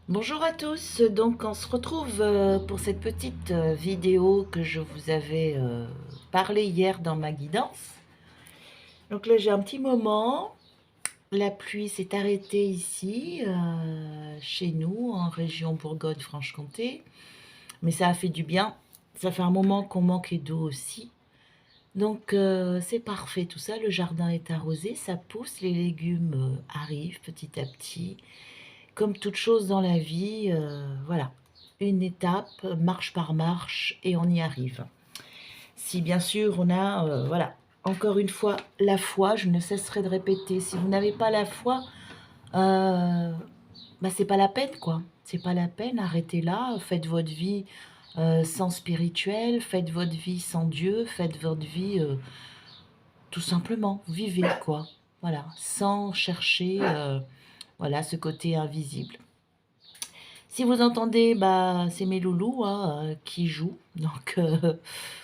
Bonjour à tous, donc on se retrouve pour cette petite vidéo que je vous avais parlé hier dans ma guidance. Donc là j'ai un petit moment, la pluie s'est arrêtée ici, chez nous, en région Bourgogne-Franche-Comté, mais ça a fait du bien, ça fait un moment qu'on manquait d'eau aussi. Donc c'est parfait tout ça, le jardin est arrosé, ça pousse, les légumes arrivent petit à petit. Comme toute chose dans la vie, voilà, une étape, marche par marche, et on y arrive. Si bien sûr on a, voilà, encore une fois, la foi, je ne cesserai de répéter, si vous n'avez pas la foi, bah, c'est pas la peine, quoi. C'est pas la peine, arrêtez là, faites votre vie sans spirituel, faites votre vie sans Dieu, faites votre vie tout simplement, vivez, quoi. Voilà, sans chercher, voilà, ce côté invisible. Si vous entendez, bah, c'est mes loulous hein, qui jouent. Donc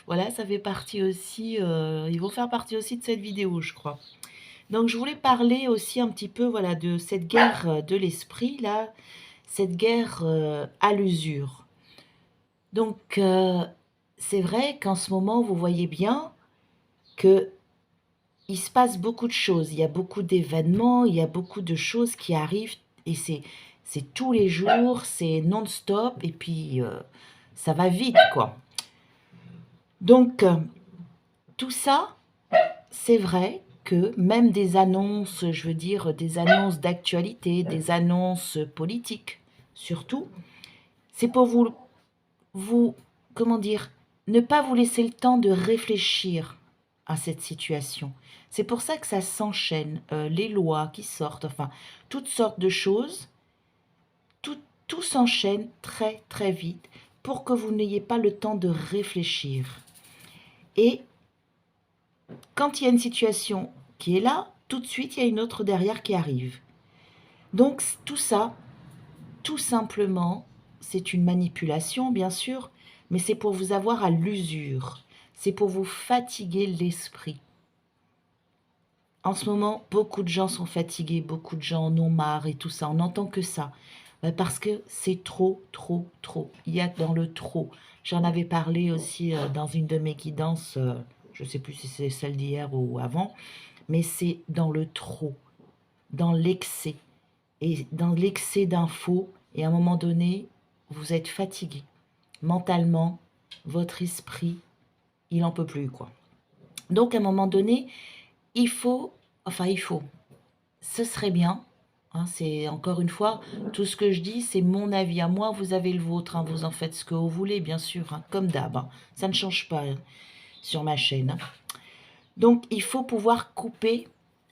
voilà, ça fait partie aussi, ils vont faire partie aussi de cette vidéo, je crois. Donc je voulais parler aussi un petit peu voilà, de cette guerre de l'esprit, là, cette guerre à l'usure. Donc c'est vrai qu'en ce moment, vous voyez bien que il se passe beaucoup de choses. Il y a beaucoup d'événements, il y a beaucoup de choses qui arrivent et c'est tous les jours, c'est non-stop et puis ça va vite, quoi. Donc, tout ça, c'est vrai que même des annonces, je veux dire, des annonces d'actualité, des annonces politiques, surtout, c'est pour vous, comment dire, ne pas vous laisser le temps de réfléchir à cette situation. C'est pour ça que ça s'enchaîne, les lois qui sortent, enfin, toutes sortes de choses, tout, tout s'enchaîne très très vite pour que vous n'ayez pas le temps de réfléchir. Et quand il y a une situation qui est là, tout de suite, il y a une autre derrière qui arrive. Donc tout ça, tout simplement, c'est une manipulation, bien sûr, mais c'est pour vous avoir à l'usure. C'est pour vous fatiguer l'esprit. En ce moment, beaucoup de gens sont fatigués, beaucoup de gens en ont marre et tout ça. On n'entend que ça. Parce que c'est trop, trop, trop. Il y a dans le trop. J'en avais parlé aussi dans une de mes guidances, je ne sais plus si c'est celle d'hier ou avant, mais c'est dans le trop, dans l'excès. Et dans l'excès d'infos, et à un moment donné, vous êtes fatigué. Mentalement, votre esprit, il n'en peut plus, quoi. Donc, à un moment donné, il faut, ce serait bien, hein, c'est encore une fois, tout ce que je dis, c'est mon avis à moi, vous avez le vôtre, hein, vous en faites ce que vous voulez, bien sûr, hein, comme d'hab, hein, ça ne change pas hein, sur ma chaîne. Hein. Donc, il faut pouvoir couper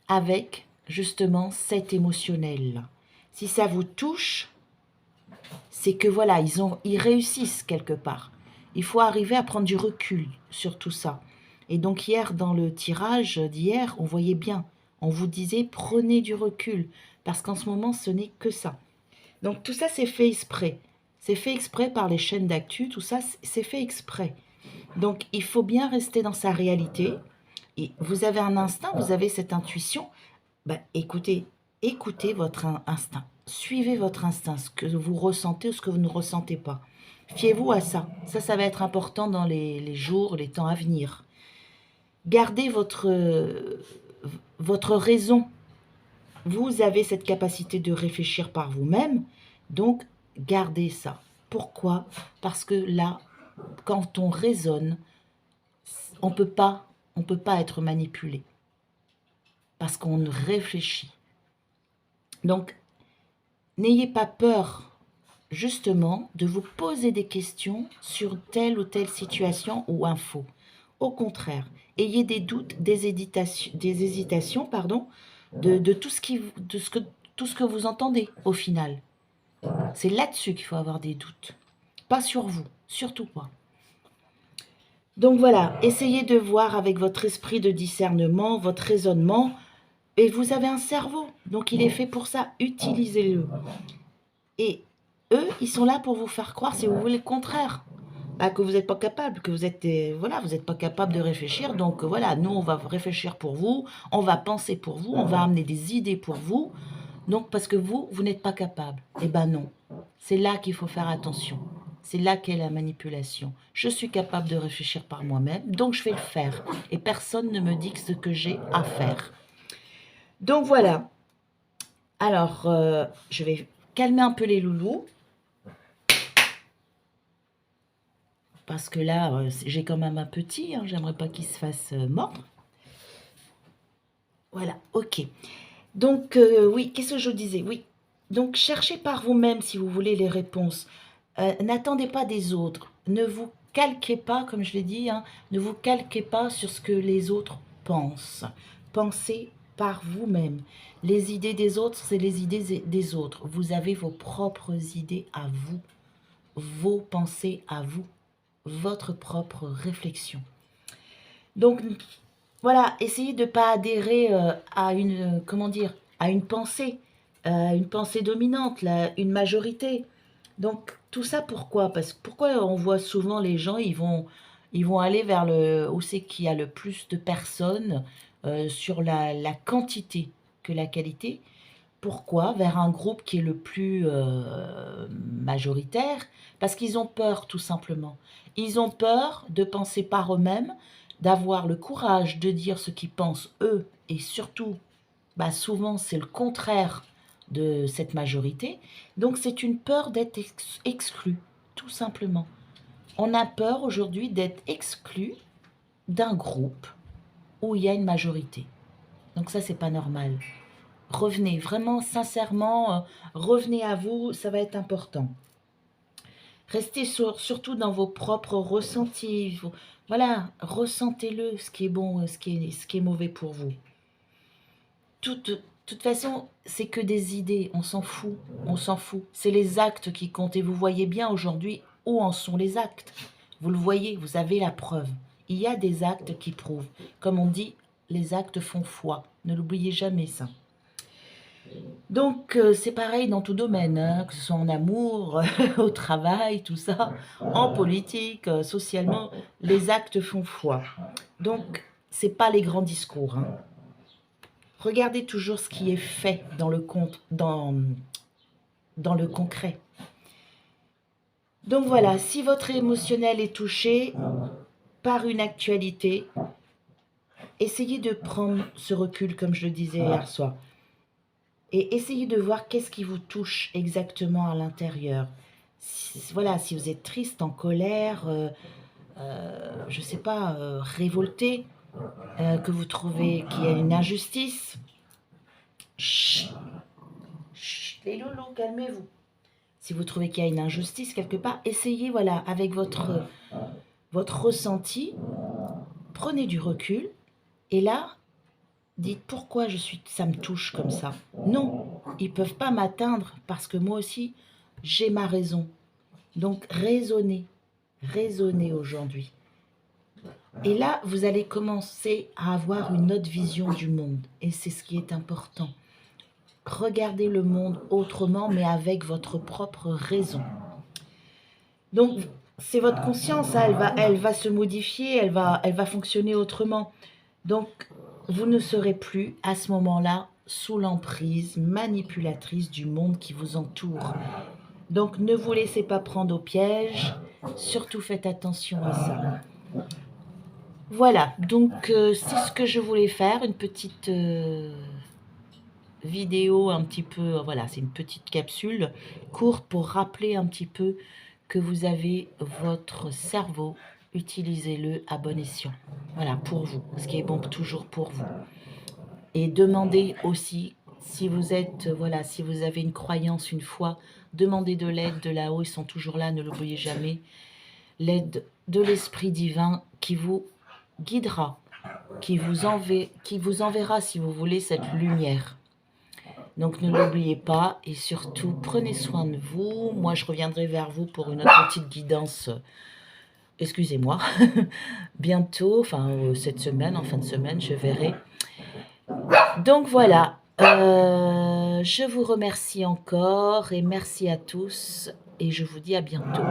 avec, justement, cet émotionnel. Si ça vous touche, c'est que voilà, ils réussissent quelque part. Il faut arriver à prendre du recul sur tout ça. Et donc hier, dans le tirage d'hier, on voyait bien, on vous disait prenez du recul, parce qu'en ce moment, ce n'est que ça. Donc tout ça, c'est fait exprès. C'est fait exprès par les chaînes d'actu, tout ça, c'est fait exprès. Donc il faut bien rester dans sa réalité. Et vous avez un instinct, vous avez cette intuition. Ben, écoutez votre instinct. Suivez votre instinct, ce que vous ressentez ou ce que vous ne ressentez pas. Fiez-vous à ça. Ça va être important dans les jours, les temps à venir. Gardez votre raison. Vous avez cette capacité de réfléchir par vous-même, donc gardez ça. Pourquoi? Parce que là, quand on raisonne, on peut pas être manipulé. Parce qu'on réfléchit. Donc, n'ayez pas peur, justement, de vous poser des questions sur telle ou telle situation ou info. Au contraire, ayez des doutes, des hésitations pardon, de tout ce que vous entendez au final. C'est là-dessus qu'il faut avoir des doutes. Pas sur vous, surtout pas. Donc voilà, essayez de voir avec votre esprit de discernement, votre raisonnement, et vous avez un cerveau, donc il est fait pour ça, utilisez-le. Et eux, ils sont là pour vous faire croire, si vous voulez, le contraire. Bah, que vous n'êtes pas capable, que vous êtes, voilà, vous n'êtes pas capable de réfléchir. Donc voilà, nous, on va réfléchir pour vous, on va penser pour vous, on va amener des idées pour vous. Donc parce que vous n'êtes pas capable. Eh ben non. C'est là qu'il faut faire attention. C'est là qu'est la manipulation. Je suis capable de réfléchir par moi-même, donc je vais le faire. Et personne ne me dit ce que j'ai à faire. Donc voilà. Alors, je vais calmer un peu les loulous. Parce que là, j'ai quand même un petit. Hein, j'aimerais pas qu'il se fasse mordre. Voilà, ok. Donc, oui, qu'est-ce que je disais? Oui. Donc, cherchez par vous-même si vous voulez les réponses. N'attendez pas des autres. Ne vous calquez pas, comme je l'ai dit, hein, ne vous calquez pas sur ce que les autres pensent. Pensez par vous-même. Les idées des autres, c'est les idées des autres. Vous avez vos propres idées à vous, vos pensées à vous, votre propre réflexion. Donc, voilà, essayez de ne pas adhérer à une, comment dire, à une pensée dominante, une majorité. Donc, tout ça, pourquoi? Parce que pourquoi on voit souvent les gens, ils vont aller vers où c'est qu'il y a le plus de personnes sur la quantité que la qualité. Pourquoi? Vers un groupe qui est le plus majoritaire. Parce qu'ils ont peur, tout simplement. Ils ont peur de penser par eux-mêmes, d'avoir le courage de dire ce qu'ils pensent eux, et surtout, bah, souvent c'est le contraire de cette majorité. Donc c'est une peur d'être exclu, tout simplement. On a peur aujourd'hui d'être exclu d'un groupe où il y a une majorité. Donc ça, c'est pas normal. Revenez, vraiment, sincèrement, revenez à vous, ça va être important. Restez surtout dans vos propres ressentis. Voilà, ressentez-le, ce qui est bon, ce qui est mauvais pour vous. Toute façon, c'est que des idées, on s'en fout, on s'en fout. C'est les actes qui comptent et vous voyez bien aujourd'hui où en sont les actes. Vous le voyez, vous avez la preuve. Il y a des actes qui prouvent. Comme on dit, les actes font foi. Ne l'oubliez jamais ça. Donc, c'est pareil dans tout domaine, hein, que ce soit en amour, au travail, tout ça, en politique, socialement, les actes font foi. Donc, c'est pas les grands discours. Hein. Regardez toujours ce qui est fait dans le concret. Donc voilà, si votre émotionnel est touché par une actualité, essayez de prendre ce recul, comme je le disais hier soir. Et essayez de voir qu'est-ce qui vous touche exactement à l'intérieur. Voilà, si vous êtes triste, en colère, je ne sais pas, révolté, que vous trouvez qu'il y a une injustice. Chut, chut, les loulous, calmez-vous. Si vous trouvez qu'il y a une injustice quelque part, essayez, voilà, avec votre ressenti, prenez du recul, et là, dites pourquoi ça me touche comme ça. Non, ils ne peuvent pas m'atteindre parce que moi aussi, j'ai ma raison. Donc, raisonnez aujourd'hui. Et là, vous allez commencer à avoir une autre vision du monde. Et c'est ce qui est important. Regardez le monde autrement, mais avec votre propre raison. Donc, c'est votre conscience, hein, elle va se modifier, elle va fonctionner autrement. Donc, vous ne serez plus à ce moment-là sous l'emprise manipulatrice du monde qui vous entoure. Donc, ne vous laissez pas prendre au piège, surtout faites attention à ça. Voilà, donc c'est ce que je voulais faire, une petite vidéo un petit peu, voilà, c'est une petite capsule courte pour rappeler un petit peu que vous avez votre cerveau, utilisez-le à bon escient. Voilà, pour vous, ce qui est bon toujours pour vous. Et demandez aussi, si vous êtes, voilà, si vous avez une croyance, une foi, demandez de l'aide de là-haut, ils sont toujours là, ne l'oubliez jamais. L'aide de l'Esprit divin qui vous guidera, qui vous enverra, si vous voulez, cette lumière. Donc ne l'oubliez pas et surtout prenez soin de vous. Moi je reviendrai vers vous pour une autre petite guidance, excusez-moi, bientôt, enfin cette semaine, en fin de semaine, je verrai. Donc voilà, je vous remercie encore et merci à tous et je vous dis à bientôt.